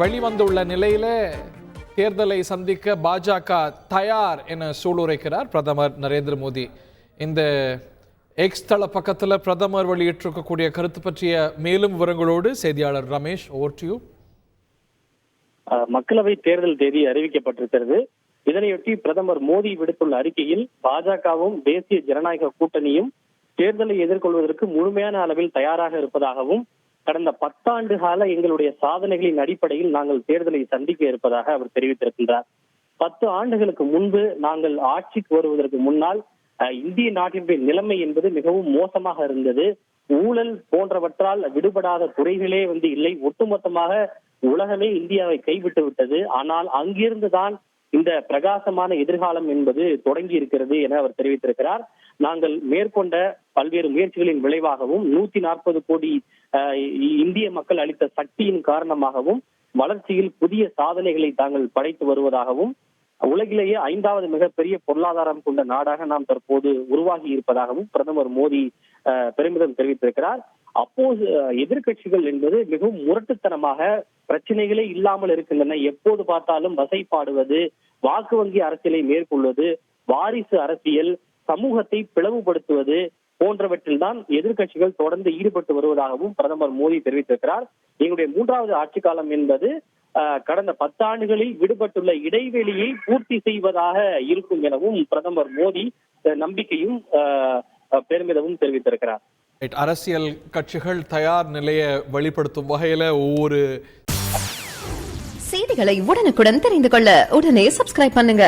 வெளிவந்துள்ள நிலையில தேர்தலை சந்திக்க பாஜக தயார் என சூளுரைக்கிறார் பிரதமர் நரேந்திர மோடி. இந்த எக்ஸ் தள பக்கத்தில் பிரதமர் வெளியிட்டிருக்கக்கூடிய கருத்து பற்றிய மேலும் விவரங்களோடு செய்தியாளர் ரமேஷ், ஓவர் டு யூ. மக்களவை தேர்தல் தேதி அறிவிக்கப்பட்டிருக்கிறது. இதனையொட்டி பிரதமர் மோடி விடுத்துள்ள அறிக்கையில் பாஜகவும் தேசிய ஜனநாயக கூட்டணியும் தேர்தலை எதிர்கொள்வதற்கு முழுமையான அளவில் தயாராக இருப்பதாகவும், கடந்த 10 ஆண்டு கால எங்களுடைய சாதனைகளின் அடிப்படையில் நாங்கள் தேர்தலை சந்திக்க இருப்பதாக அவர் தெரிவித்திருக்கின்றார். 10 ஆண்டுகளுக்கு முன்பு நாங்கள் ஆட்சிக்கு வருவதற்கு முன்னால் இந்திய நாட்டினுடைய நிலைமை என்பது மிகவும் மோசமாக இருந்தது. ஊழல் போன்றவற்றால் விடுபடாத துறைகளே இல்லை. ஒட்டுமொத்தமாக உலகமே இந்தியாவை கைவிட்டு விட்டது. ஆனால் அங்கிருந்துதான் இந்த பிரகாசமான எதிர்காலம் என்பது தொடங்கி இருக்கிறது என அவர் தெரிவித்திருக்கிறார். நாங்கள் மேற்கொண்ட பல்வேறு முயற்சிகளின் விளைவாகவும் 140 கோடி இந்திய மக்கள் அளித்த சக்தியின் காரணமாகவும் வளர்ச்சியில் புதிய சாதனைகளை தாங்கள் படைத்து வருவதாகவும், உலகிலேயே 5வது மிகப்பெரிய பொருளாதாரம் கொண்ட நாடாக நாம் தற்போது உருவாகி இருப்பதாகவும் பிரதமர் மோடி பெருமிதம் தெரிவித்திருக்கிறார். அப்போது எதிர்கட்சிகள் என்பது மிகவும் முரட்டுத்தனமாக பிரச்சனைகளே இல்லாமல் இருக்கின்றன, எப்போது பார்த்தாலும் வசைப்பாடுவது, வாக்கு வங்கி அரசியலை மேற்கொள்வது, வாரிசு அரசியல், சமூகத்தை பிளவுபடுத்துவது போன்றவற்றில் தான் எதிர்கட்சிகள் தொடர்ந்து ஈடுபட்டு வருவதாகவும் பிரதமர் மோடி தெரிவித்திருக்கிறார். எங்களுடைய 3வது ஆட்சி காலம் என்பது கடந்த 10 ஆண்டுகளில் விடுபட்டுள்ள இடைவெளியை பூர்த்தி செய்வதாக இருக்கும் எனவும் பிரதமர் மோடி நம்பிக்கையும் பெருமிதமும் தெரிவித்திருக்கிறார். அரசியல் கட்சிகள் தயார் நிலையை வெளிப்படுத்தும் வகையில ஒவ்வொரு செய்திகளை உடனுக்குடன் தெரிந்து கொள்ள உடனே சப்ஸ்கிரைப் பண்ணுங்க.